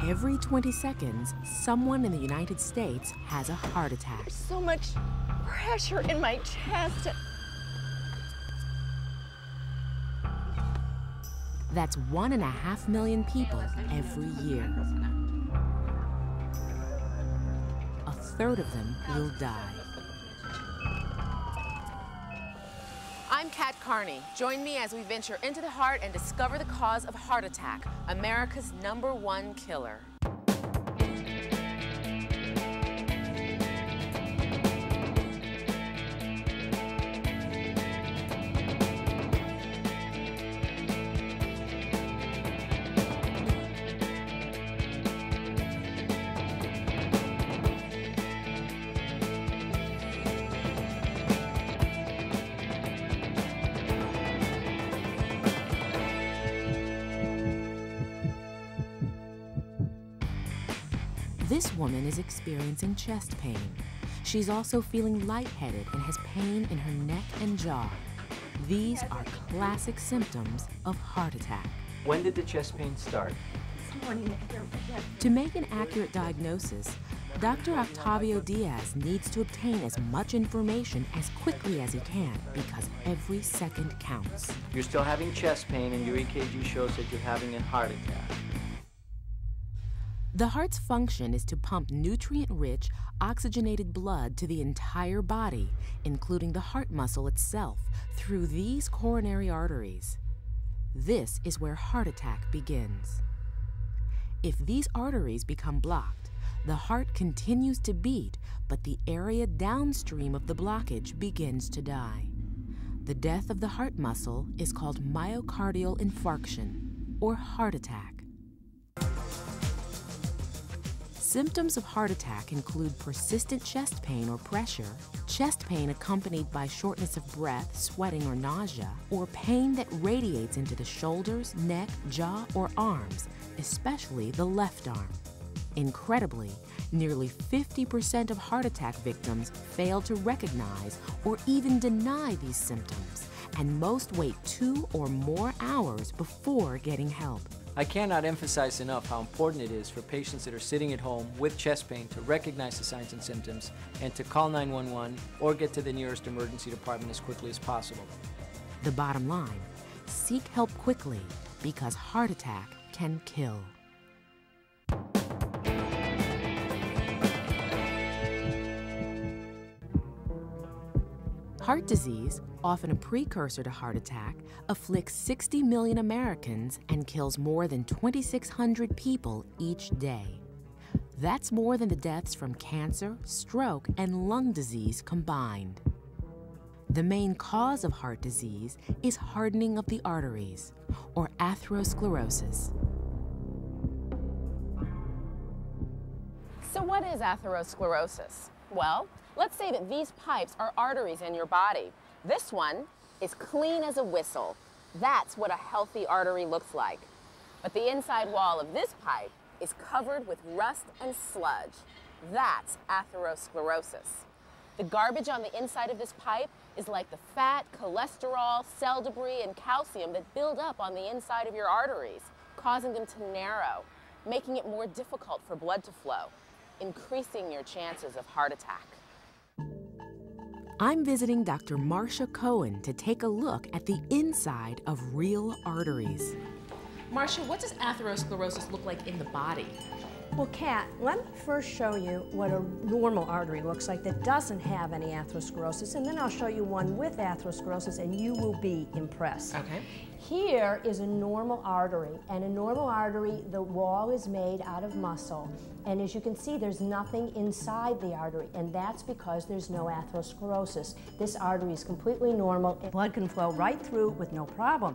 Every 20 seconds, someone in the United States has a heart attack. There's so much pressure in my chest. That's 1.5 million people every year. A third of them will die. I'm Kat Carney. Join me as we venture into the heart and discover the cause of heart attack, America's #1 killer. This woman is experiencing chest pain. She's also feeling lightheaded and has pain in her neck and jaw. These are classic symptoms of heart attack. When did the chest pain start? This morning. To make an accurate diagnosis, Dr. Octavio Diaz needs to obtain as much information as quickly as he can because every second counts. You're still having chest pain and your EKG shows that you're having a heart attack. The heart's function is to pump nutrient-rich, oxygenated blood to the entire body, including the heart muscle itself, through these coronary arteries. This is where heart attack begins. If these arteries become blocked, the heart continues to beat, but the area downstream of the blockage begins to die. The death of the heart muscle is called myocardial infarction, or heart attack. Symptoms of heart attack include persistent chest pain or pressure, chest pain accompanied by shortness of breath, sweating, or nausea, or pain that radiates into the shoulders, neck, jaw, or arms, especially the left arm. Incredibly, nearly 50% of heart attack victims fail to recognize or even deny these symptoms, and most wait 2 or more hours before getting help. I cannot emphasize enough how important it is for patients that are sitting at home with chest pain to recognize the signs and symptoms and to call 911 or get to the nearest emergency department as quickly as possible. The bottom line, seek help quickly because heart attack can kill. Heart disease, often a precursor to heart attack, afflicts 60 million Americans and kills more than 2,600 people each day. That's more than the deaths from cancer, stroke, and lung disease combined. The main cause of heart disease is hardening of the arteries, or atherosclerosis. So what is atherosclerosis? Well, let's say that these pipes are arteries in your body. This one is clean as a whistle. That's what a healthy artery looks like. But the inside wall of this pipe is covered with rust and sludge. That's atherosclerosis. The garbage on the inside of this pipe is like the fat, cholesterol, cell debris, and calcium that build up on the inside of your arteries, causing them to narrow, making it more difficult for blood to flow, increasing your chances of heart attack. I'm visiting Dr. Marcia Cohen to take a look at the inside of real arteries. Marcia, what does atherosclerosis look like in the body? Well, Kat, let me first show you what a normal artery looks like that doesn't have any atherosclerosis, and then I'll show you one with atherosclerosis, and you will be impressed. Okay. Here is a normal artery, and a normal artery, the wall is made out of muscle, and as you can see, there's nothing inside the artery, and that's because there's no atherosclerosis. This artery is completely normal, and blood can flow right through with no problem.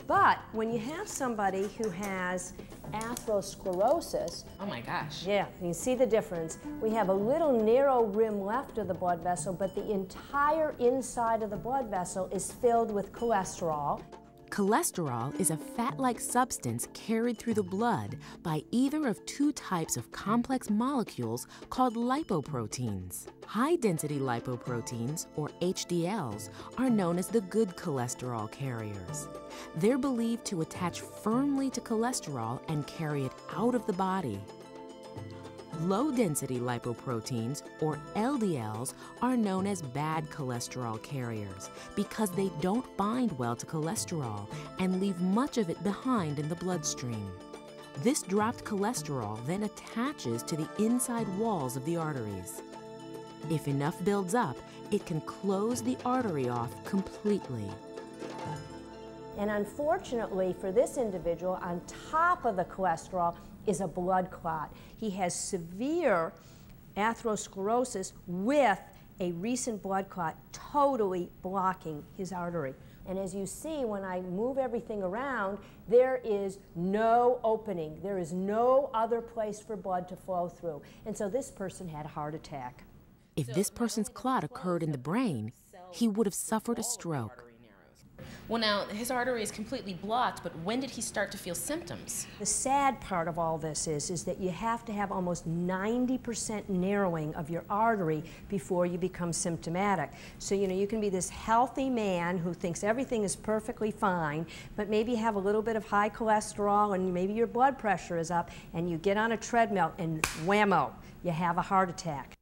But when you have somebody who has atherosclerosis, Oh my gosh. yeah, you can see the difference. We have a little narrow rim left of the blood vessel, but the entire inside of the blood vessel is filled with cholesterol. Cholesterol is a fat-like substance carried through the blood by either of two types of complex molecules called lipoproteins. High-density lipoproteins, or HDLs, are known as the good cholesterol carriers. They're believed to attach firmly to cholesterol and carry it out of the body. Low-density lipoproteins, or LDLs, are known as bad cholesterol carriers because they don't bind well to cholesterol and leave much of it behind in the bloodstream. This dropped cholesterol then attaches to the inside walls of the arteries. If enough builds up, it can close the artery off completely. And unfortunately for this individual, on top of the cholesterol is a blood clot. He has severe atherosclerosis with a recent blood clot totally blocking his artery. And as you see, when I move everything around, there is no opening. There is no other place for blood to flow through. And so this person had a heart attack. If this person's clot occurred in the brain, he would have suffered a stroke. Well, now, his artery is completely blocked, but when did he start to feel symptoms? The sad part of all this is that you have to have almost 90% narrowing of your artery before you become symptomatic. So, you know, you can be this healthy man who thinks everything is perfectly fine, but maybe you have a little bit of high cholesterol and maybe your blood pressure is up, and you get on a treadmill and whammo, you have a heart attack.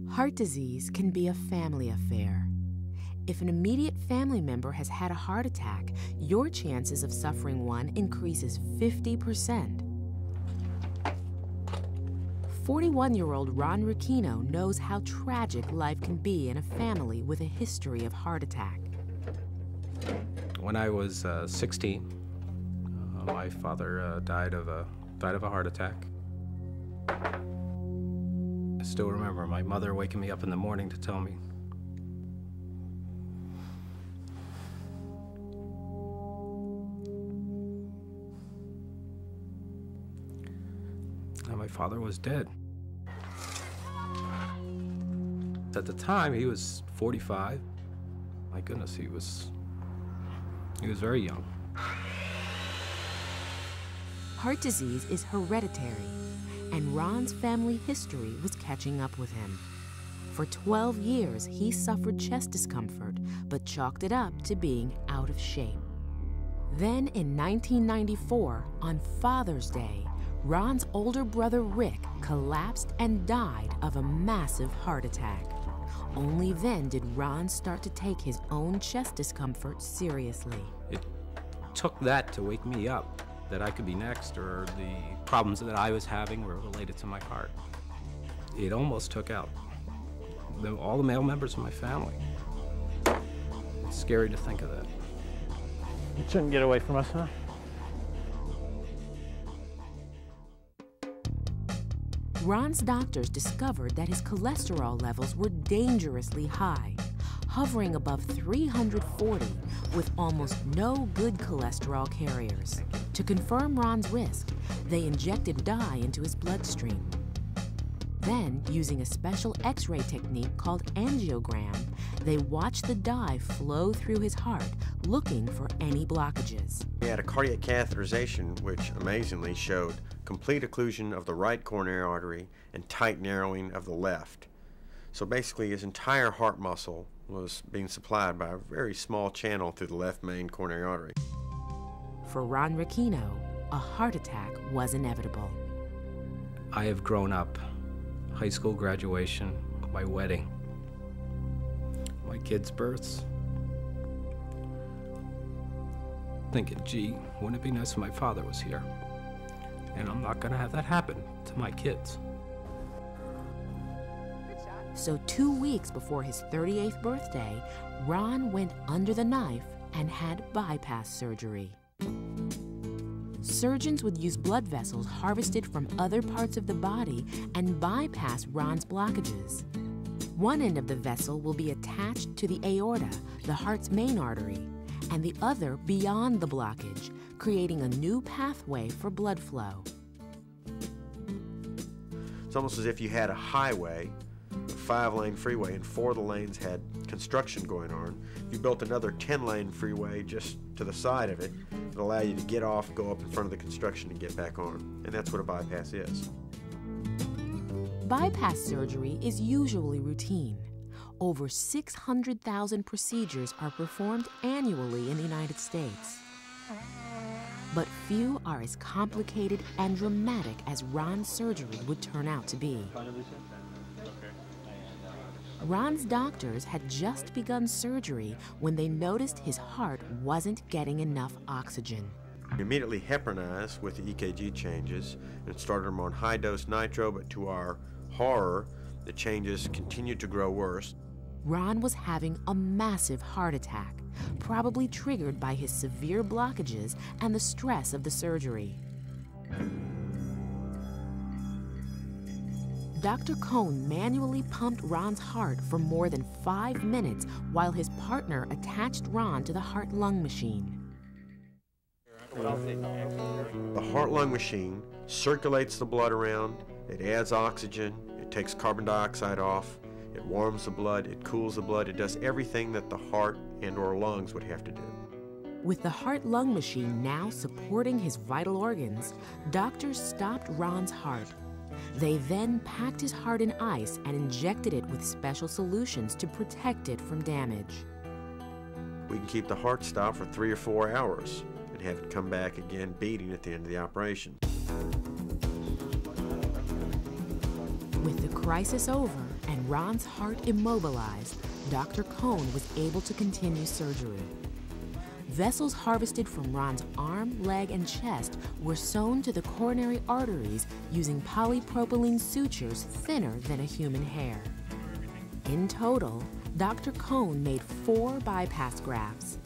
Heart disease can be a family affair. If an immediate family member has had a heart attack, your chances of suffering one increases 50%. 41-year-old Ron Ricchino knows how tragic life can be in a family with a history of heart attack. When I was 16, my father died of a heart attack. I still remember my mother waking me up in the morning to tell me. And my father was dead. At the time, he was 45. My goodness, he was very young. Heart disease is hereditary, and Ron's family history was catching up with him. For 12 years, he suffered chest discomfort, but chalked it up to being out of shape. Then in 1994, on Father's Day, Ron's older brother Rick collapsed and died of a massive heart attack. Only then did Ron start to take his own chest discomfort seriously. It took that to wake me up, that I could be next, or the problems that I was having were related to my heart. It almost took out all the male members of my family. It's scary to think of that. It shouldn't get away from us, huh? Ron's doctors discovered that his cholesterol levels were dangerously high, hovering above 340 with almost no good cholesterol carriers. To confirm Ron's risk, they injected dye into his bloodstream. Then, using a special X-ray technique called angiogram, they watched the dye flow through his heart, looking for any blockages. He had a cardiac catheterization, which amazingly showed complete occlusion of the right coronary artery and tight narrowing of the left. So basically, his entire heart muscle was being supplied by a very small channel through the left main coronary artery. For Ron Ricchino, a heart attack was inevitable. I have grown up, high school graduation, my wedding, my kids' births, thinking, gee, wouldn't it be nice if my father was here? And I'm not gonna have that happen to my kids. So 2 weeks before his 38th birthday, Ron went under the knife and had bypass surgery. Surgeons would use blood vessels harvested from other parts of the body and bypass Ron's blockages. One end of the vessel will be attached to the aorta, the heart's main artery, and the other beyond the blockage, creating a new pathway for blood flow. It's almost as if you had a highway 5-lane freeway and 4 of the lanes had construction going on. If you built another 10-lane freeway just to the side of it, it would allow you to get off, go up in front of the construction, and get back on. And that's what a bypass is. Bypass surgery is usually routine. Over 600,000 procedures are performed annually in the United States. But few are as complicated and dramatic as Ron's surgery would turn out to be. Ron's doctors had just begun surgery when they noticed his heart wasn't getting enough oxygen. We immediately heparinized with the EKG changes and started him on high-dose nitro, but to our horror, the changes continued to grow worse. Ron was having a massive heart attack, probably triggered by his severe blockages and the stress of the surgery. Dr. Cohn manually pumped Ron's heart for more than 5 minutes while his partner attached Ron to the heart-lung machine. The heart-lung machine circulates the blood around, it adds oxygen, it takes carbon dioxide off, it warms the blood, it cools the blood, it does everything that the heart and/or lungs would have to do. With the heart-lung machine now supporting his vital organs, doctors stopped Ron's heart. They then packed his heart in ice and injected it with special solutions to protect it from damage. We can keep the heart stopped for 3 or 4 hours and have it come back again beating at the end of the operation. With the crisis over and Ron's heart immobilized, Dr. Cohn was able to continue surgery. Vessels harvested from Ron's arm, leg, and chest were sewn to the coronary arteries using polypropylene sutures thinner than a human hair. In total, Dr. Cohn made 4 bypass grafts.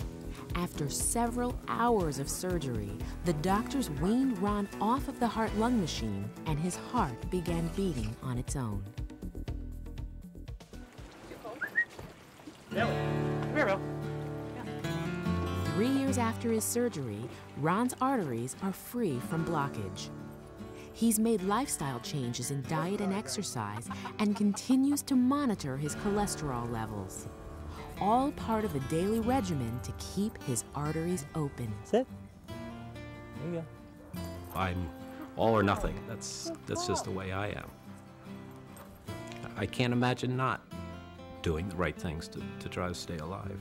After several hours of surgery, the doctors weaned Ron off of the heart-lung machine, and his heart began beating on its own. Come here, Bill. 3 years after his surgery, Ron's arteries are free from blockage. He's made lifestyle changes in diet and exercise and continues to monitor his cholesterol levels. All part of a daily regimen to keep his arteries open. Sit. There you go. I'm all or nothing. That's just the way I am. I can't imagine not doing the right things to try to stay alive.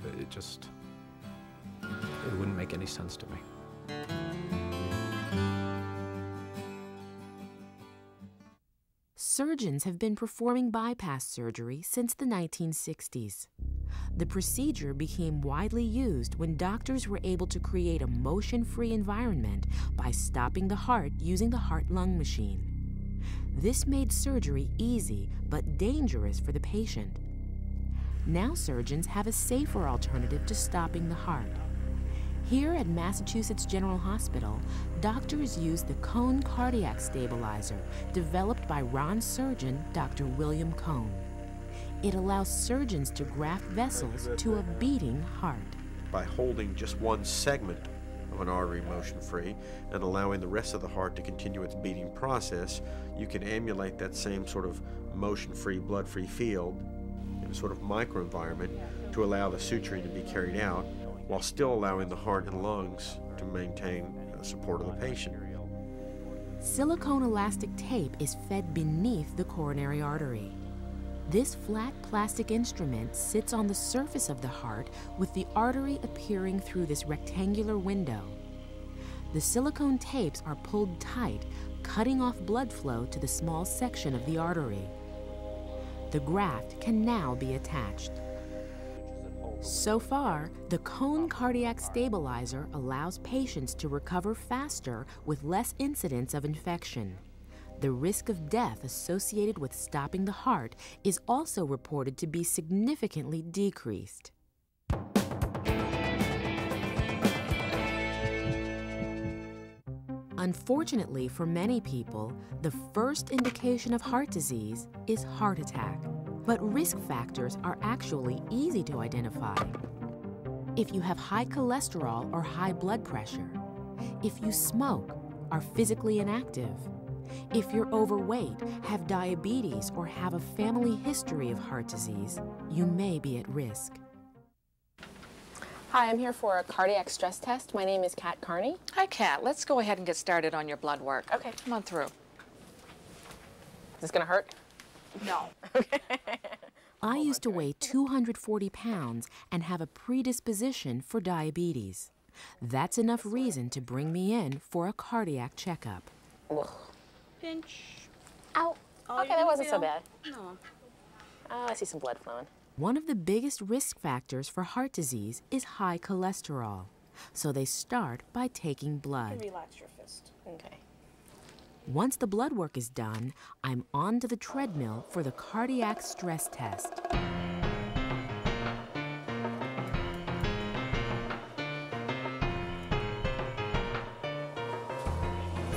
It wouldn't make any sense to me. Surgeons have been performing bypass surgery since the 1960s. The procedure became widely used when doctors were able to create a motion-free environment by stopping the heart using the heart-lung machine. This made surgery easy but dangerous for the patient. Now surgeons have a safer alternative to stopping the heart. Here at Massachusetts General Hospital, doctors use the Cohn cardiac stabilizer developed by Ron's surgeon, Dr. William Cohn. It allows surgeons to graft vessels to a beating heart. By holding just one segment of an artery motion-free and allowing the rest of the heart to continue its beating process, you can emulate that same sort of motion-free, blood-free field in a sort of microenvironment to allow the suturing to be carried out while still allowing the heart and lungs to maintain support of the patient. Silicone elastic tape is fed beneath the coronary artery. This flat plastic instrument sits on the surface of the heart with the artery appearing through this rectangular window. The silicone tapes are pulled tight, cutting off blood flow to the small section of the artery. The graft can now be attached. So far, the Cohn cardiac stabilizer allows patients to recover faster with less incidence of infection. The risk of death associated with stopping the heart is also reported to be significantly decreased. Unfortunately for many people, the first indication of heart disease is heart attack. But risk factors are actually easy to identify. If you have high cholesterol or high blood pressure, if you smoke, are physically inactive, If you're overweight, have diabetes, or have a family history of heart disease, you may be at risk. Hi, I'm here for a cardiac stress test. My name is Kat Carney. Hi, Kat. Let's go ahead and get started on your blood work. Okay. Come on through. Is this gonna hurt? No. I used to weigh 240 pounds and have a predisposition for diabetes. That's enough reason to bring me in for a cardiac checkup. Ugh. Pinch. Ow. Oh, Okay, that wasn't so bad. No. Oh, I see some blood flowing. One of the biggest risk factors for heart disease is high cholesterol. So they start by taking blood. Relax your fist. Okay. Once the blood work is done, I'm on to the treadmill for the cardiac stress test.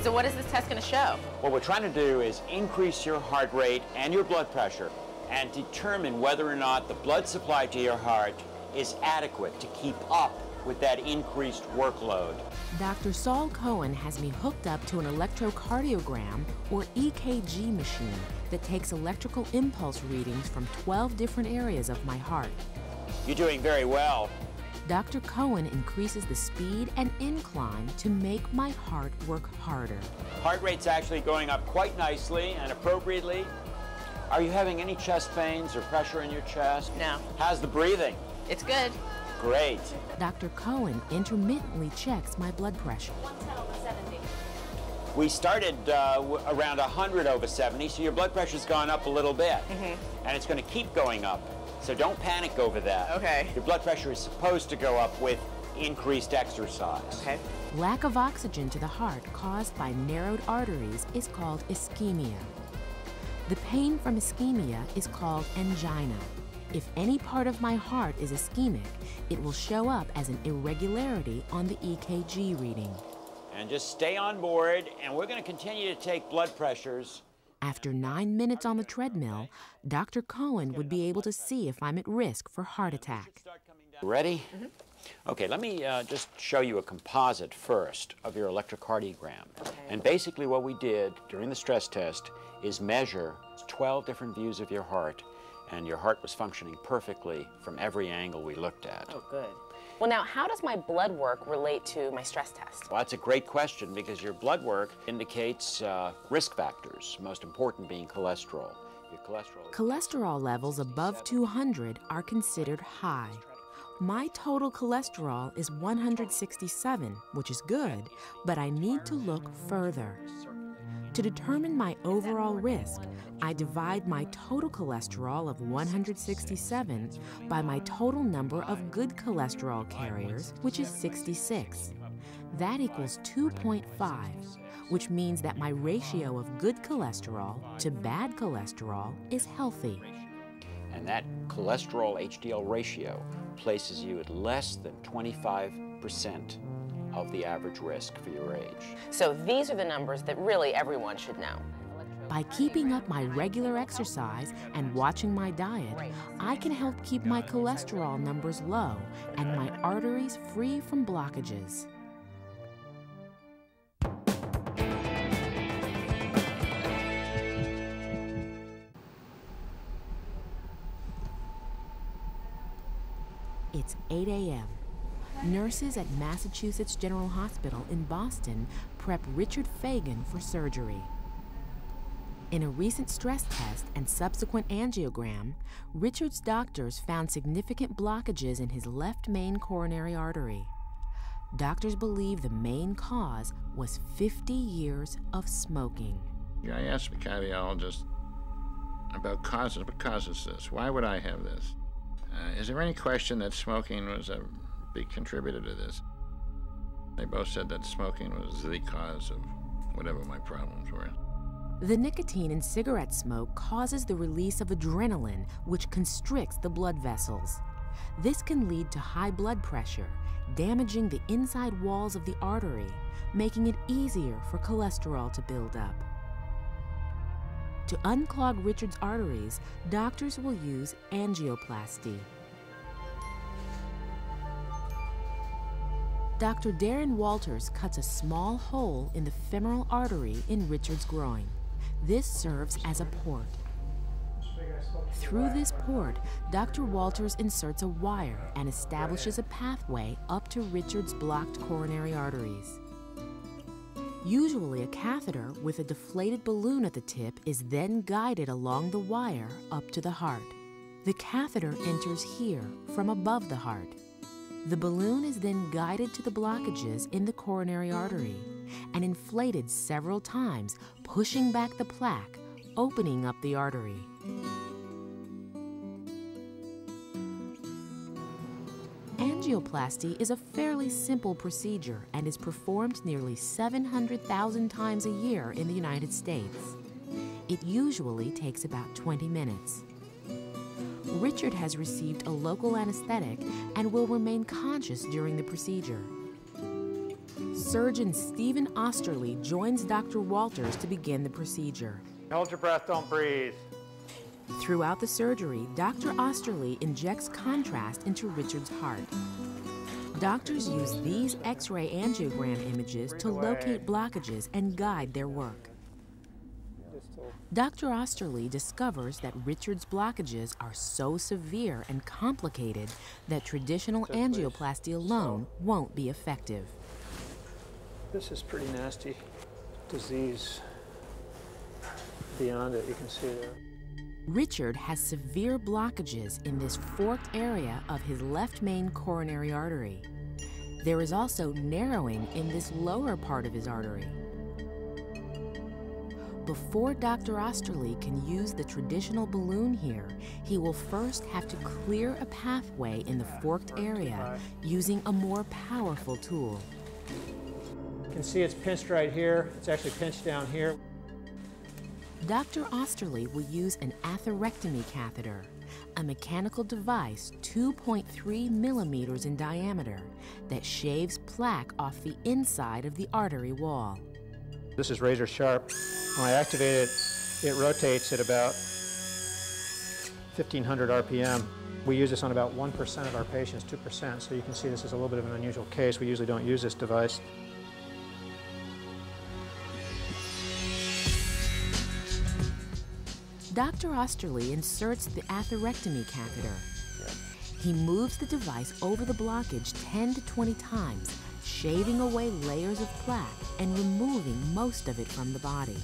So what is this test gonna show? What we're trying to do is increase your heart rate and your blood pressure and determine whether or not the blood supply to your heart is adequate to keep up with that increased workload. Dr. Saul Cohen has me hooked up to an electrocardiogram, or EKG machine, that takes electrical impulse readings from 12 different areas of my heart. You're doing very well. Dr. Cohen increases the speed and incline to make my heart work harder. Heart rate's actually going up quite nicely and appropriately. Are you having any chest pains or pressure in your chest? No. How's the breathing? It's good. Great. Dr. Cohen intermittently checks my blood pressure. 110/70. We started around 100/70, so your blood pressure's gone up a little bit. And it's going to keep going up. So don't panic over that. Okay. Your blood pressure is supposed to go up with increased exercise. Okay. Lack of oxygen to the heart caused by narrowed arteries is called ischemia. The pain from ischemia is called angina. If any part of my heart is ischemic, it will show up as an irregularity on the EKG reading. And just stay on board, and we're going to continue to take blood pressures. After 9 minutes on the treadmill, Dr. Cohen would be able to see if I'm at risk for heart attack. Ready? Okay, let me just show you a composite first of your electrocardiogram. And basically what we did during the stress test is measure 12 different views of your heart, and your heart was functioning perfectly from every angle we looked at. Oh, good. Well, now, how does my blood work relate to my stress test? Well, that's a great question, because your blood work indicates risk factors, most important being cholesterol. Your cholesterol levels above 200 are considered high. My total cholesterol is 167, which is good, but I need to look further. To determine my overall risk, I divide my total cholesterol of 167 by my total number of good cholesterol carriers, which is 66. That equals 2.5, which means that my ratio of good cholesterol to bad cholesterol is healthy. And that cholesterol HDL ratio places you at less than 25% of the average risk for your age. So these are the numbers that really everyone should know. By keeping up my regular exercise and watching my diet, I can help keep my cholesterol numbers low and my arteries free from blockages. It's 8 a.m. Nurses at Massachusetts General Hospital in Boston prep Richard Fagan for surgery. In a recent stress test and subsequent angiogram, Richard's doctors found significant blockages in his left main coronary artery. Doctors believe the main cause was 50 years of smoking. I asked the cardiologist about causes. What causes this? Why would I have this? Is there any question that smoking was a big contributor to this? They both said that smoking was the cause of whatever my problems were. The nicotine in cigarette smoke causes the release of adrenaline, which constricts the blood vessels. This can lead to high blood pressure, damaging the inside walls of the artery, making it easier for cholesterol to build up. To unclog Richard's arteries, doctors will use angioplasty. Dr. Darren Walters cuts a small hole in the femoral artery in Richard's groin. This serves as a port. Through this port, Dr. Walters inserts a wire and establishes a pathway up to Richard's blocked coronary arteries. Usually a catheter with a deflated balloon at the tip is then guided along the wire up to the heart. The catheter enters here from above the heart. The balloon is then guided to the blockages in the coronary artery and inflated several times, pushing back the plaque, opening up the artery. Angioplasty is a fairly simple procedure and is performed nearly 700,000 times a year in the United States. It usually takes about 20 minutes. Richard has received a local anesthetic and will remain conscious during the procedure. Surgeon Stephen Osterly joins Dr. Walters to begin the procedure. Hold your breath, don't breathe. Throughout the surgery, Dr. Osterly injects contrast into Richard's heart. Doctors use these X-ray angiogram images to locate blockages and guide their work. Dr. Osterly discovers that Richard's blockages are so severe and complicated that traditional angioplasty alone won't be effective. This is pretty nasty disease beyond it, you can see there. Richard has severe blockages in this forked area of his left main coronary artery. There is also narrowing in this lower part of his artery. Before Dr. Osterly can use the traditional balloon here, he will first have to clear a pathway in the forked area using a more powerful tool. You can see it's pinched right here. It's actually pinched down here. Dr. Osterly will use an atherectomy catheter, a mechanical device 2.3 millimeters in diameter that shaves plaque off the inside of the artery wall. This is razor sharp. When I activate it, it rotates at about 1,500 RPM. We use this on about 1% of our patients, 2%, so you can see this is a little bit of an unusual case. We usually don't use this device. Dr. Osterly inserts the atherectomy catheter. He moves the device over the blockage 10 to 20 times, shaving away layers of plaque and removing most of it from the body.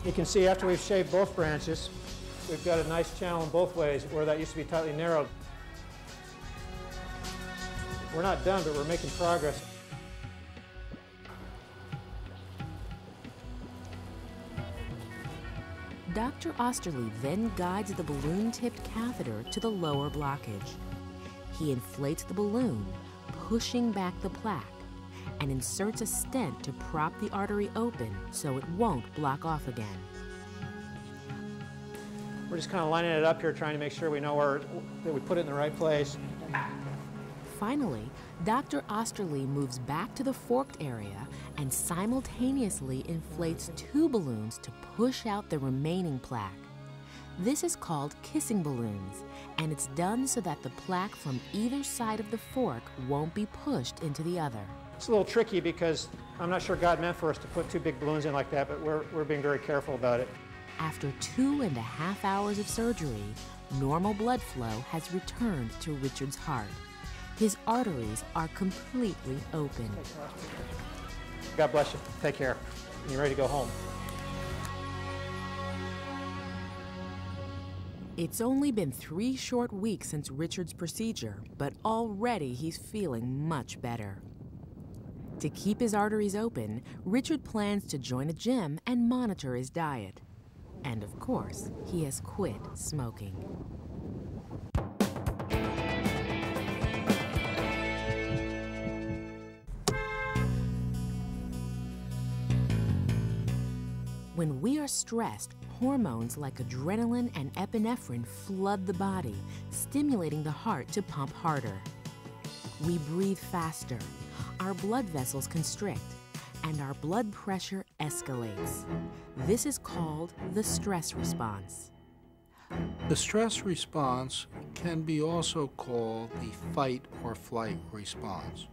You can see after we've shaved both branches, we've got a nice channel in both ways where that used to be tightly narrowed. We're not done, but we're making progress. Dr. Osterly then guides the balloon-tipped catheter to the lower blockage. He inflates the balloon, pushing back the plaque, and inserts a stent to prop the artery open so it won't block off again. We're just kind of lining it up here, trying to make sure we know that we put it in the right place. Finally, Dr. Osterly moves back to the forked area and simultaneously inflates two balloons to push out the remaining plaque. This is called kissing balloons, and it's done so that the plaque from either side of the fork won't be pushed into the other. It's a little tricky because I'm not sure God meant for us to put two big balloons in like that, but we're being very careful about it. After 2.5 hours of surgery, normal blood flow has returned to Richard's heart. His arteries are completely open. God bless you. Take care. You ready to go home? It's only been 3 short weeks since Richard's procedure, but already he's feeling much better. To keep his arteries open, Richard plans to join a gym and monitor his diet. And of course, he has quit smoking. When we are stressed, hormones like adrenaline and epinephrine flood the body, stimulating the heart to pump harder. We breathe faster, our blood vessels constrict, and our blood pressure escalates. This is called the stress response. The stress response can be also called the fight or flight response.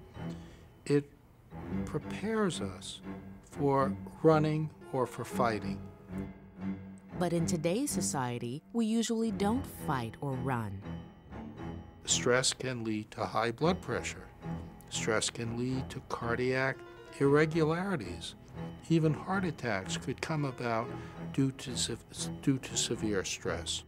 It prepares us for running or for fighting. But in today's society, we usually don't fight or run. Stress can lead to high blood pressure. Stress can lead to cardiac irregularities. Even heart attacks could come about due to severe stress.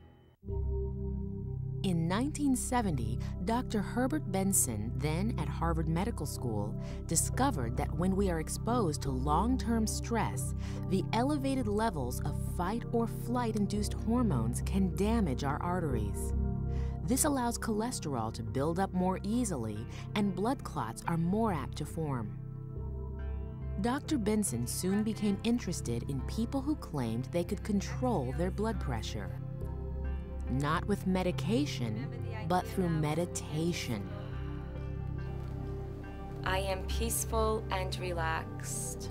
In 1970, Dr. Herbert Benson, then at Harvard Medical School, discovered that when we are exposed to long-term stress, the elevated levels of fight or flight-induced hormones can damage our arteries. This allows cholesterol to build up more easily, and blood clots are more apt to form. Dr. Benson soon became interested in people who claimed they could control their blood pressure. Not with medication, but through meditation. I am peaceful and relaxed.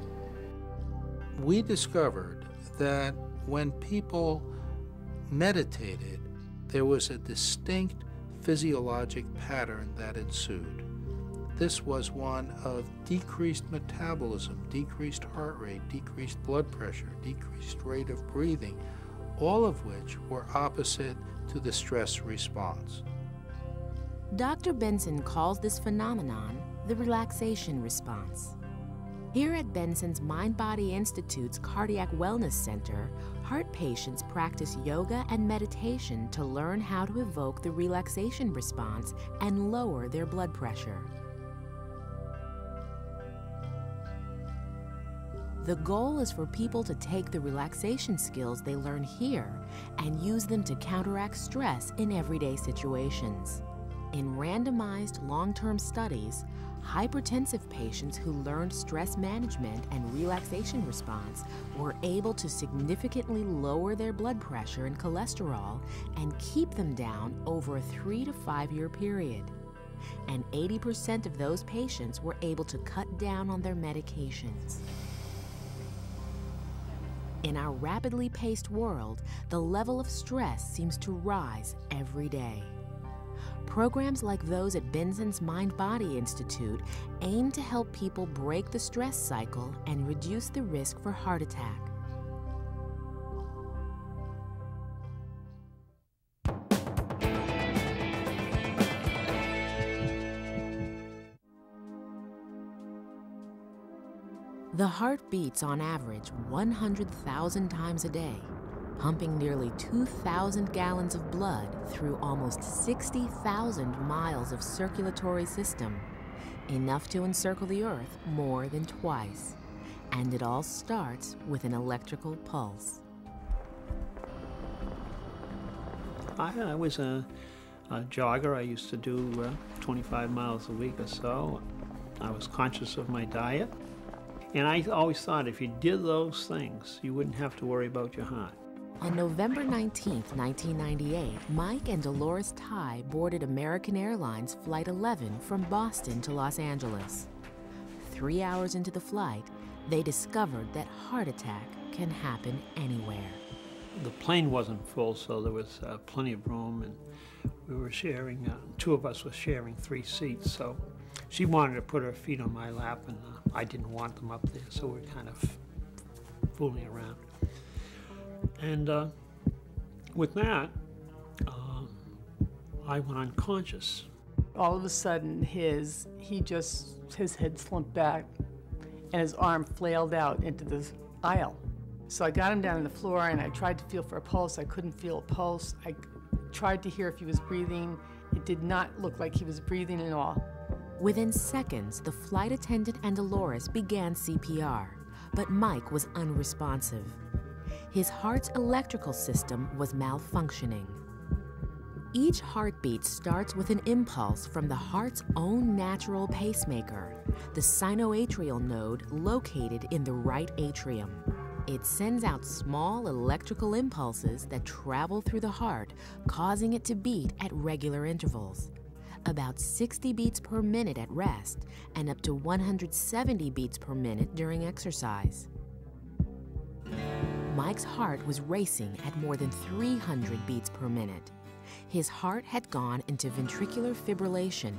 We discovered that when people meditated, there was a distinct physiologic pattern that ensued. This was one of decreased metabolism, decreased heart rate, decreased blood pressure, decreased rate of breathing, all of which were opposite to the stress response. Dr. Benson calls this phenomenon the relaxation response. Here at Benson's Mind-Body Institute's Cardiac Wellness Center, heart patients practice yoga and meditation to learn how to evoke the relaxation response and lower their blood pressure. The goal is for people to take the relaxation skills they learn here and use them to counteract stress in everyday situations. In randomized long-term studies, hypertensive patients who learned stress management and relaxation response were able to significantly lower their blood pressure and cholesterol and keep them down over a 3 to 5 year period. And 80% of those patients were able to cut down on their medications. In our rapidly paced world, the level of stress seems to rise every day. Programs like those at Benson's Mind-Body Institute aim to help people break the stress cycle and reduce the risk for heart attack. The heart beats on average 100,000 times a day, pumping nearly 2,000 gallons of blood through almost 60,000 miles of circulatory system, enough to encircle the Earth more than twice. And it all starts with an electrical pulse. I was a jogger. I used to do 25 miles a week or so. I was conscious of my diet. And I always thought if you did those things, you wouldn't have to worry about your heart. On November 19, 1998, Mike and Dolores Ty boarded American Airlines Flight 11 from Boston to Los Angeles. 3 hours into the flight, they discovered that heart attack can happen anywhere. The plane wasn't full, so there was plenty of room, and we were sharing, 2 of us were sharing 3 seats, so she wanted to put her feet on my lap, and I didn't want them up there, so we were kind of fooling around. And with that, I went unconscious. All of a sudden, his head slumped back, and his arm flailed out into the aisle. So I got him down on the floor, and I tried to feel for a pulse. I couldn't feel a pulse. I tried to hear if he was breathing. It did not look like he was breathing at all. Within seconds, the flight attendant and Dolores began CPR, but Mike was unresponsive. His heart's electrical system was malfunctioning. Each heartbeat starts with an impulse from the heart's own natural pacemaker, the sinoatrial node located in the right atrium. It sends out small electrical impulses that travel through the heart, causing it to beat at regular intervals. About 60 beats per minute at rest, and up to 170 beats per minute during exercise. Mike's heart was racing at more than 300 beats per minute. His heart had gone into ventricular fibrillation,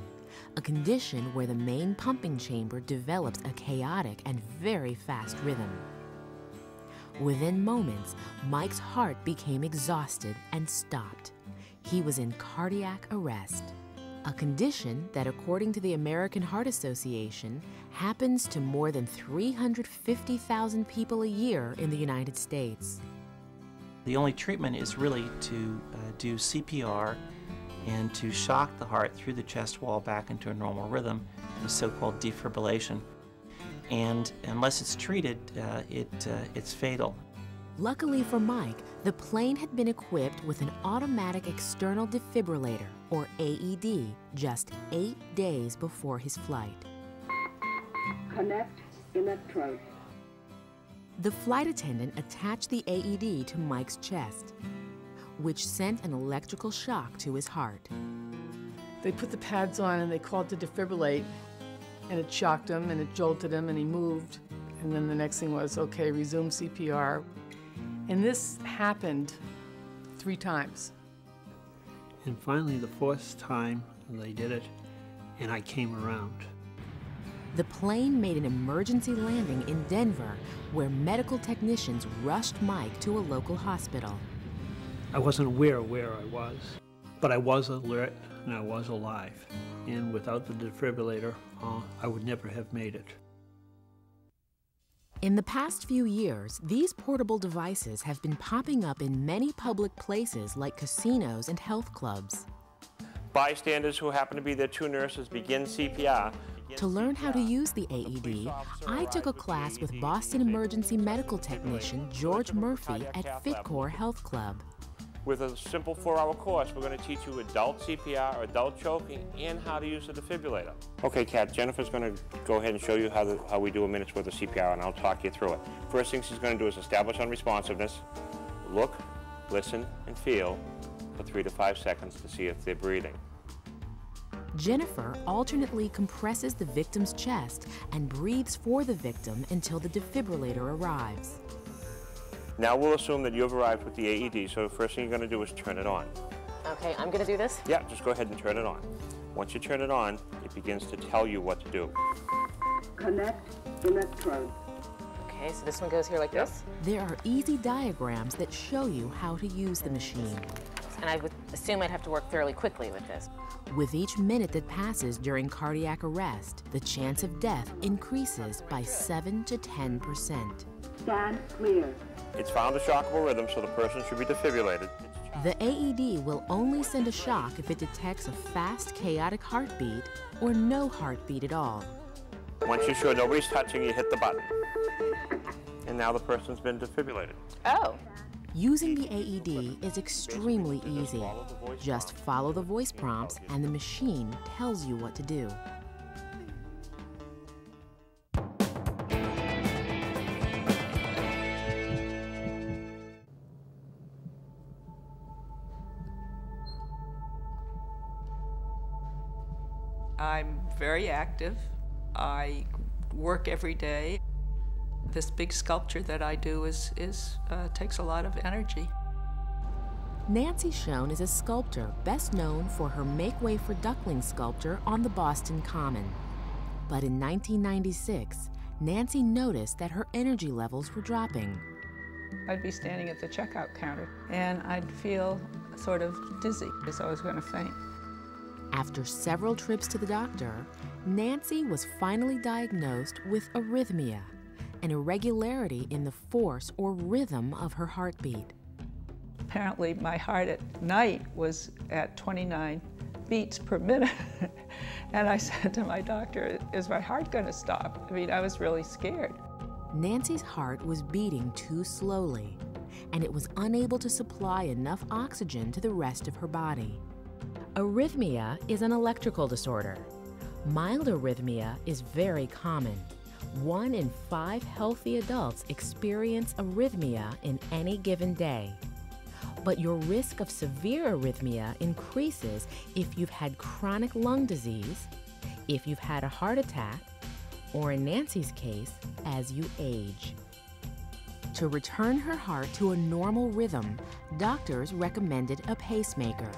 a condition where the main pumping chamber develops a chaotic and very fast rhythm. Within moments, Mike's heart became exhausted and stopped. He was in cardiac arrest, a condition that, according to the American Heart Association, happens to more than 350,000 people a year in the United States. The only treatment is really to do CPR and to shock the heart through the chest wall back into a normal rhythm, the so-called defibrillation. And unless it's treated, it's fatal. Luckily for Mike, the plane had been equipped with an automatic external defibrillator, or AED, just 8 days before his flight. Connect electrode. The flight attendant attached the AED to Mike's chest, which sent an electrical shock to his heart. They put the pads on and they called to defibrillate, and it shocked him and it jolted him and he moved. And then the next thing was, okay, resume CPR. And this happened 3 times. And finally, the 4th time they did it, and I came around. The plane made an emergency landing in Denver, where medical technicians rushed Mike to a local hospital. I wasn't aware of where I was, but I was alert and I was alive. And without the defibrillator, I would never have made it. In the past few years, these portable devices have been popping up in many public places like casinos and health clubs. Bystanders who happen to be their 2 nurses begin CPR. To learn how to use the AED, I took a class with Boston emergency medical technician George Murphy at FitCore Health Club. With a simple 4-hour course, we're going to teach you adult CPR, adult choking, and how to use the defibrillator. Okay, Kat, Jennifer's going to go ahead and show you how we do a minute's worth of CPR, and I'll talk you through it. First thing she's going to do is establish unresponsiveness, look, listen, and feel for 3 to 5 seconds to see if they're breathing. Jennifer alternately compresses the victim's chest and breathes for the victim until the defibrillator arrives. Now we'll assume that you've arrived with the AED, so the first thing you're going to do is turn it on. Okay, I'm going to do this? Yeah, just go ahead and turn it on. Once you turn it on, it begins to tell you what to do. Connect electrode. Okay, so this one goes here like this? There are easy diagrams that show you how to use the machine. And I would assume I'd have to work fairly quickly with this. With each minute that passes during cardiac arrest, the chance of death increases by 7 to 10%. Stand clear. It's found a shockable rhythm, so the person should be defibrillated. The AED will only send a shock if it detects a fast, chaotic heartbeat or no heartbeat at all. Once you're sure nobody's touching, you hit the button. And now the person's been defibrillated. Oh. Using the AED is extremely easy. Just follow the voice prompts and the machine tells you what to do. I'm very active. I work every day. This big sculpture that I do takes a lot of energy. Nancy Schoen is a sculptor best known for her Make Way for Ducklings sculpture on the Boston Common. But in 1996, Nancy noticed that her energy levels were dropping. I'd be standing at the checkout counter and I'd feel sort of dizzy, as I was going to faint. After several trips to the doctor, Nancy was finally diagnosed with arrhythmia, an irregularity in the force or rhythm of her heartbeat. Apparently, my heart at night was at 29 beats per minute. And I said to my doctor, is my heart going to stop? I mean, I was really scared. Nancy's heart was beating too slowly, and it was unable to supply enough oxygen to the rest of her body. Arrhythmia is an electrical disorder. Mild arrhythmia is very common. 1 in 5 healthy adults experience arrhythmia in any given day. But your risk of severe arrhythmia increases if you've had chronic lung disease, if you've had a heart attack, or in Nancy's case, as you age. To return her heart to a normal rhythm, doctors recommended a pacemaker,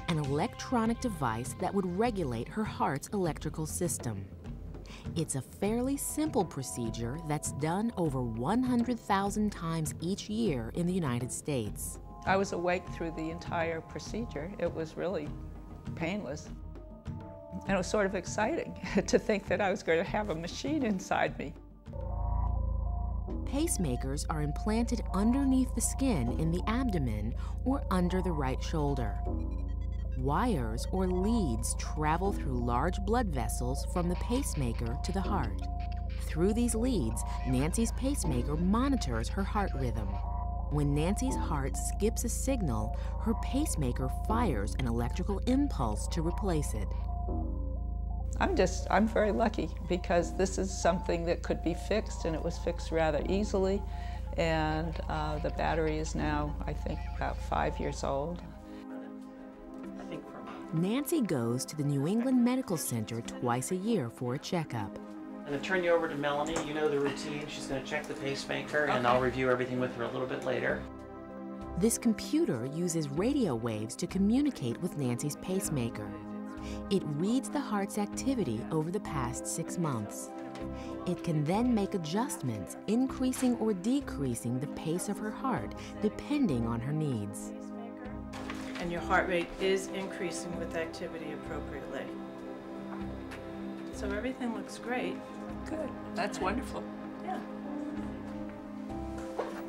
an electronic device that would regulate her heart's electrical system. It's a fairly simple procedure that's done over 100,000 times each year in the United States. I was awake through the entire procedure. It was really painless. And it was sort of exciting to think that I was going to have a machine inside me. Pacemakers are implanted underneath the skin in the abdomen or under the right shoulder. Wires or leads travel through large blood vessels from the pacemaker to the heart. Through these leads, Nancy's pacemaker monitors her heart rhythm. When Nancy's heart skips a signal, her pacemaker fires an electrical impulse to replace it. I'm very lucky because this is something that could be fixed, and it was fixed rather easily. And the battery is now, I think, about 5 years old. Nancy goes to the New England Medical Center twice a year for a checkup. I'm going to turn you over to Melanie. You know the routine. She's going to check the pacemaker, and I'll review everything with her a little bit later. This computer uses radio waves to communicate with Nancy's pacemaker. It reads the heart's activity over the past 6 months. It can then make adjustments, increasing or decreasing the pace of her heart, depending on her needs. And your heart rate is increasing with activity appropriately. So everything looks great. Good. That's wonderful. Yeah.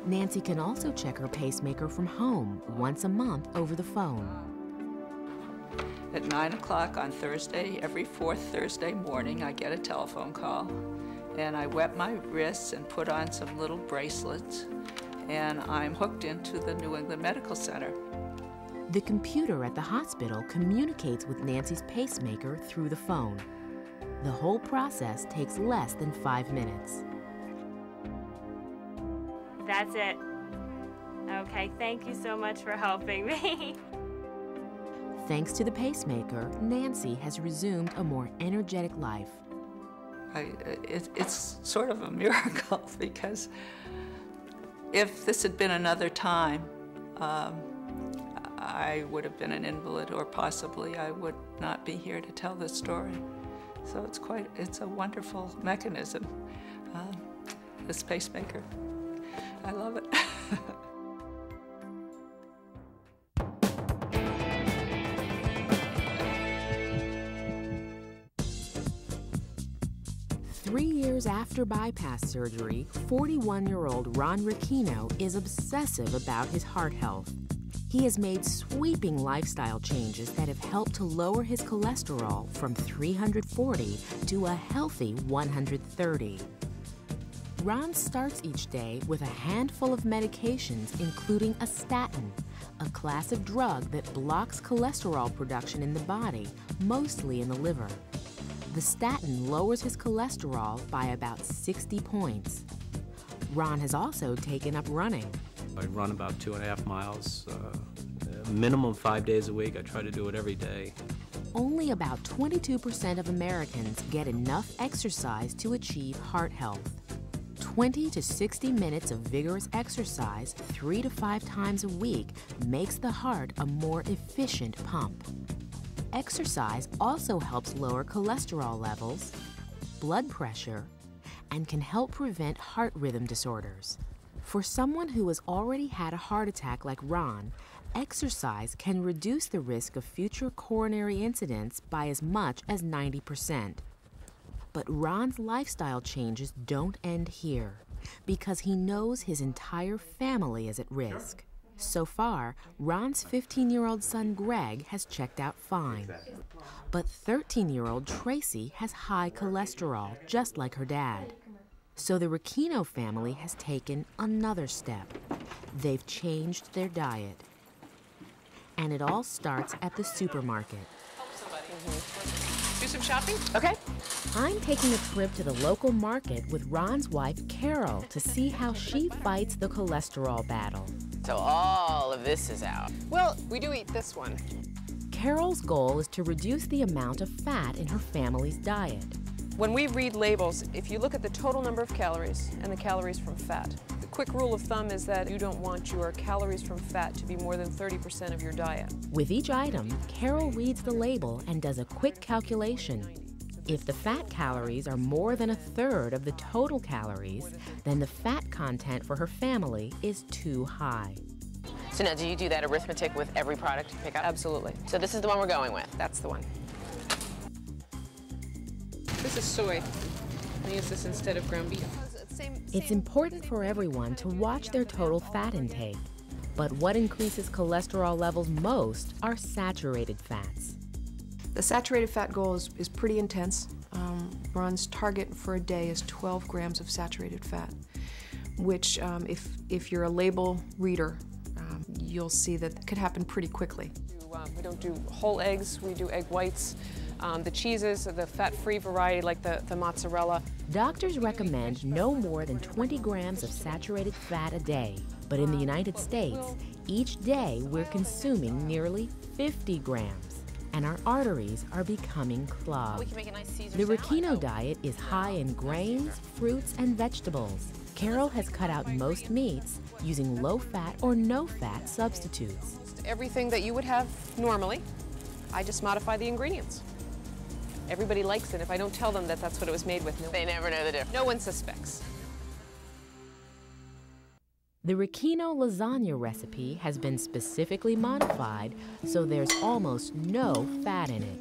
Nancy can also check her pacemaker from home once a month over the phone. At 9 o'clock on Thursday, every fourth Thursday morning, I get a telephone call. And I wet my wrists and put on some little bracelets. And I'm hooked into the New England Medical Center. The computer at the hospital communicates with Nancy's pacemaker through the phone. The whole process takes less than 5 minutes. That's it. Okay, thank you so much for helping me. Thanks to the pacemaker, Nancy has resumed a more energetic life. It's sort of a miracle because if this had been another time, I would have been an invalid, or possibly I would not be here to tell this story. So it's a wonderful mechanism, this pacemaker. I love it. Three years after bypass surgery, 41-year-old Ron Ricchino is obsessive about his heart health. He has made sweeping lifestyle changes that have helped to lower his cholesterol from 340 to a healthy 130. Ron starts each day with a handful of medications, including a statin, a class of drug that blocks cholesterol production in the body, mostly in the liver. The statin lowers his cholesterol by about 60 points. Ron has also taken up running. I run about 2.5 miles, minimum 5 days a week. I try to do it every day. Only about 22% of Americans get enough exercise to achieve heart health. 20 to 60 minutes of vigorous exercise 3 to 5 times a week makes the heart a more efficient pump. Exercise also helps lower cholesterol levels, blood pressure, and can help prevent heart rhythm disorders. For someone who has already had a heart attack like Ron, exercise can reduce the risk of future coronary incidents by as much as 90%. But Ron's lifestyle changes don't end here, because he knows his entire family is at risk. So far, Ron's 15-year-old son Greg has checked out fine. But 13-year-old Tracy has high cholesterol, just like her dad. So the Ricchino family has taken another step. They've changed their diet. And it all starts at the supermarket. Do some shopping? Okay. I'm taking a trip to the local market with Ron's wife, Carol, to see how she fights the cholesterol battle. So all of this is out. Well, we do eat this one. Carol's goal is to reduce the amount of fat in her family's diet. When we read labels, if you look at the total number of calories and the calories from fat, the quick rule of thumb is that you don't want your calories from fat to be more than 30% of your diet. With each item, Carol reads the label and does a quick calculation. If the fat calories are more than 1/3 of the total calories, then the fat content for her family is too high. So now, do you do that arithmetic with every product you pick up? Absolutely. So this is the one we're going with? That's the one. This is soy. I use this instead of ground beef. It's important for everyone to watch their total fat intake. But what increases cholesterol levels most are saturated fats. The saturated fat goal is pretty intense. Ron's target for a day is 12 grams of saturated fat, which if you're a label reader, you'll see that could happen pretty quickly. We don't do whole eggs, we do egg whites. The cheeses, the fat-free variety like the mozzarella. Doctors recommend no more than 20 grams of saturated fat a day. But in the United States, each day we're consuming nearly 50 grams. And our arteries are becoming clogged. We can make a nice Caesar The salad, Ricchino though. diet is high in grains, fruits, and vegetables. Carol has cut out most meats using low-fat or no-fat substitutes. Everything that you would have normally, I just modify the ingredients. Everybody likes it. If I don't tell them that that's what it was made with, They never know the difference. No one suspects. The Ricchino lasagna recipe has been specifically modified so there's almost no fat in it.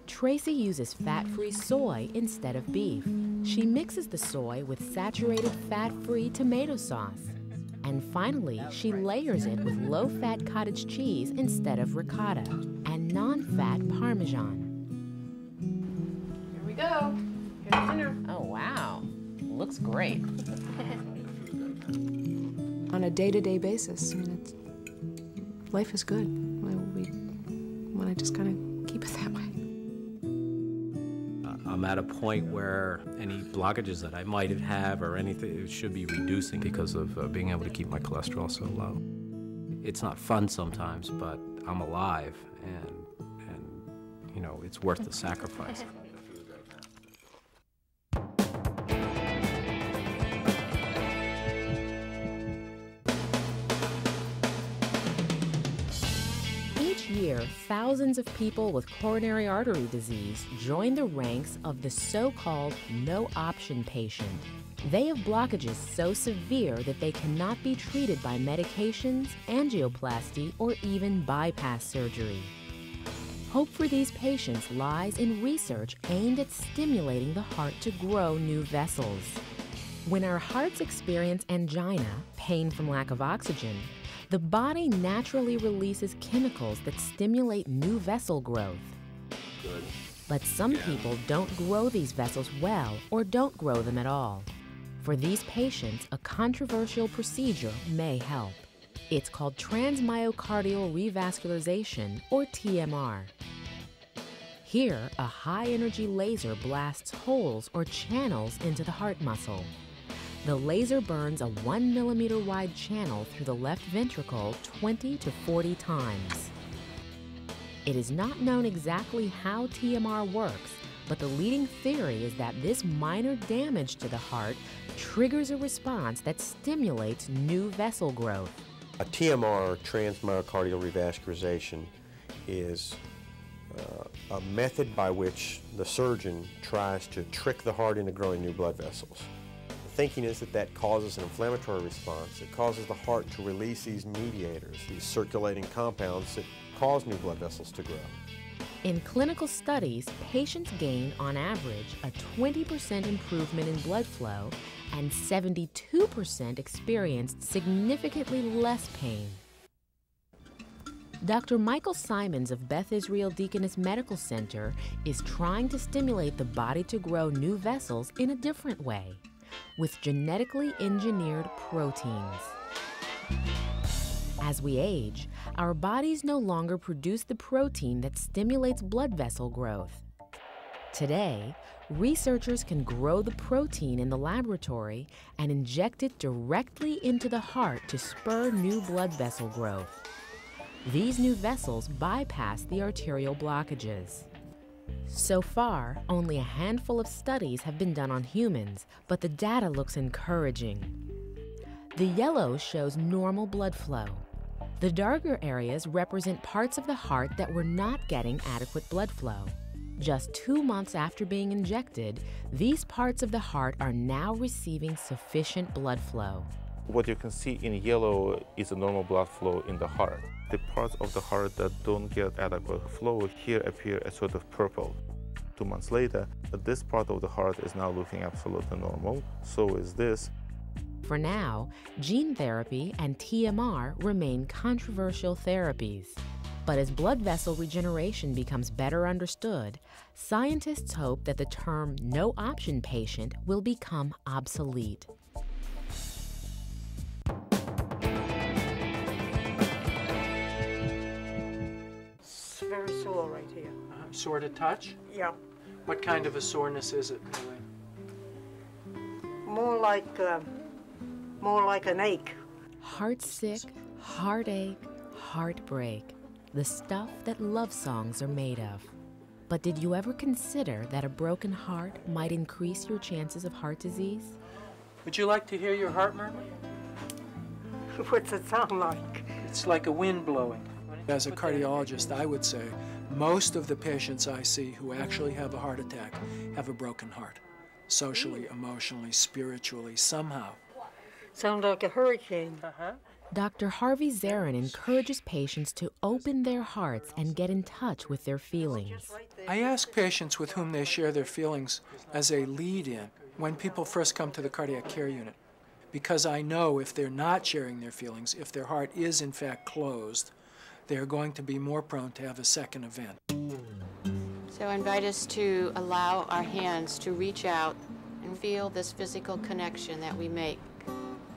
Tracy uses fat-free soy instead of beef. She mixes the soy with saturated fat-free tomato sauce. And finally, she layers it with low-fat cottage cheese instead of ricotta and non-fat Parmesan. Here we go. Here's dinner. Oh, wow. Looks great. On a day-to-day basis, I mean, life is good. We want to just kind of keep it that way. I'm at a point where any blockages that I might have or anything should be reducing because of being able to keep my cholesterol so low. It's not fun sometimes, but I'm alive, and you know, it's worth the sacrifice. Each year, thousands of people with coronary artery disease join the ranks of the so-called no-option patient. They have blockages so severe that they cannot be treated by medications, angioplasty, or even bypass surgery. Hope for these patients lies in research aimed at stimulating the heart to grow new vessels. When our hearts experience angina, pain from lack of oxygen, the body naturally releases chemicals that stimulate new vessel growth. Good. But some people don't grow these vessels well or don't grow them at all. For these patients, a controversial procedure may help. It's called transmyocardial revascularization, or TMR. Here, a high-energy laser blasts holes or channels into the heart muscle. The laser burns a 1 millimeter wide channel through the left ventricle 20 to 40 times. It is not known exactly how TMR works, but the leading theory is that this minor damage to the heart triggers a response that stimulates new vessel growth. A TMR, transmyocardial revascularization, is a method by which the surgeon tries to trick the heart into growing new blood vessels. The thinking is that that causes an inflammatory response. It causes the heart to release these mediators, these circulating compounds that cause new blood vessels to grow. In clinical studies, patients gain, on average, a 20% improvement in blood flow, and 72% experienced significantly less pain. Dr. Michael Simons of Beth Israel Deaconess Medical Center is trying to stimulate the body to grow new vessels in a different way, with genetically engineered proteins. As we age, our bodies no longer produce the protein that stimulates blood vessel growth. Today, researchers can grow the protein in the laboratory and inject it directly into the heart to spur new blood vessel growth. These new vessels bypass the arterial blockages. So far, only a handful of studies have been done on humans, but the data looks encouraging. The yellow shows normal blood flow. The darker areas represent parts of the heart that were not getting adequate blood flow. Just 2 months after being injected, these parts of the heart are now receiving sufficient blood flow. What you can see in yellow is a normal blood flow in the heart. The parts of the heart that don't get adequate flow here appear as sort of purple. 2 months later, this part of the heart is now looking absolutely normal. So is this. For now, gene therapy and TMR remain controversial therapies. But as blood vessel regeneration becomes better understood, scientists hope that the term no-option patient will become obsolete. It's very sore right here. Sore to touch? Yeah. What kind of a soreness is it? More like an ache. Heartsick, heartache, heartbreak. The stuff that love songs are made of. But did you ever consider that a broken heart might increase your chances of heart disease? Would you like to hear your heart murmur? What's it sound like? It's like a wind blowing. As a cardiologist, I would say most of the patients I see who actually have a heart attack have a broken heart. Socially, emotionally, spiritually, somehow. Sound like a hurricane. Dr. Harvey Zarin encourages patients to open their hearts and get in touch with their feelings. I ask patients with whom they share their feelings as a lead-in when people first come to the cardiac care unit, because I know if they're not sharing their feelings, if their heart is in fact closed, they're going to be more prone to have a second event. So I invite us to allow our hands to reach out and feel this physical connection that we make.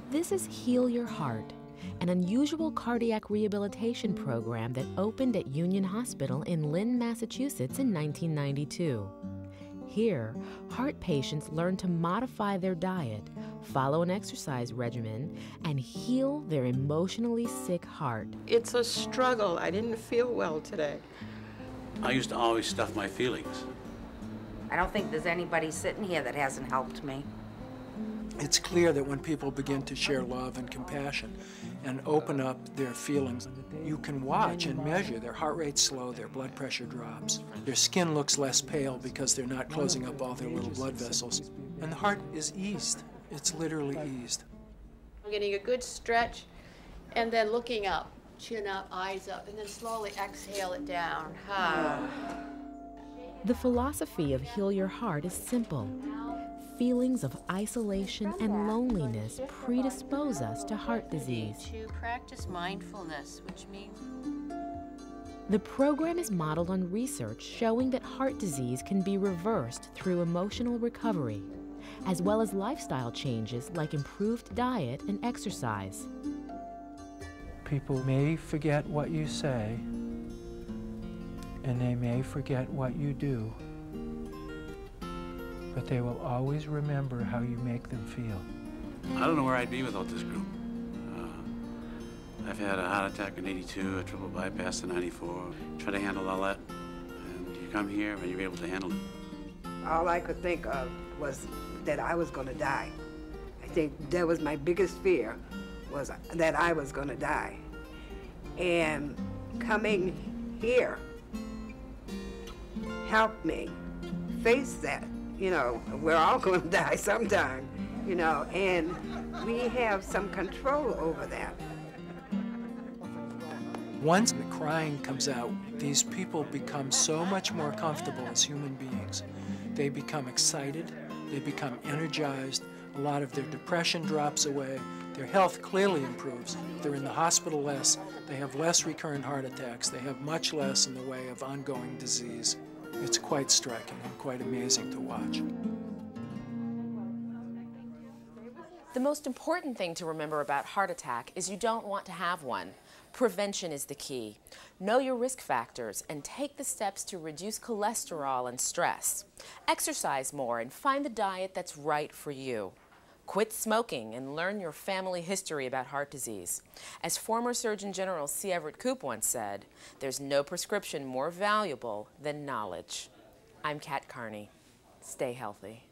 This is Heal Your Heart, an unusual cardiac rehabilitation program that opened at Union Hospital in Lynn, Massachusetts in 1992. Here, heart patients learn to modify their diet, follow an exercise regimen, and heal their emotionally sick heart. It's a struggle. I didn't feel well today. I used to always stuff my feelings. I don't think there's anybody sitting here that hasn't helped me. It's clear that when people begin to share love and compassion and open up their feelings, you can watch and measure their heart rate slow, their blood pressure drops, their skin looks less pale because they're not closing up all their little blood vessels, and the heart is eased. It's literally eased. I'm getting a good stretch and then looking up, chin up, eyes up, and then slowly exhale it down. The philosophy of Heal Your Heart is simple. Feelings of isolation and loneliness predispose us to heart disease. To practice mindfulness, which means... The program is modeled on research showing that heart disease can be reversed through emotional recovery, as well as lifestyle changes like improved diet and exercise. People may forget what you say, and they may forget what you do, but they will always remember how you make them feel. I don't know where I'd be without this group. I've had a heart attack in '82, a triple bypass in '94. Try to handle all that, and you come here and you're able to handle it. All I could think of was that I was going to die. I think that was my biggest fear, was that I was going to die. And coming here helped me face that. You know, we're all going to die sometime, you know, and we have some control over that. Once the crying comes out, these people become so much more comfortable as human beings. They become excited, they become energized, a lot of their depression drops away, their health clearly improves. They're in the hospital less, they have less recurrent heart attacks, they have much less in the way of ongoing disease. It's quite striking and quite amazing to watch. The most important thing to remember about heart attack is you don't want to have one. Prevention is the key. Know your risk factors and take the steps to reduce cholesterol and stress. Exercise more and find the diet that's right for you. Quit smoking and learn your family history about heart disease. As former Surgeon General C. Everett Koop once said, there's no prescription more valuable than knowledge. I'm Kat Carney. Stay healthy.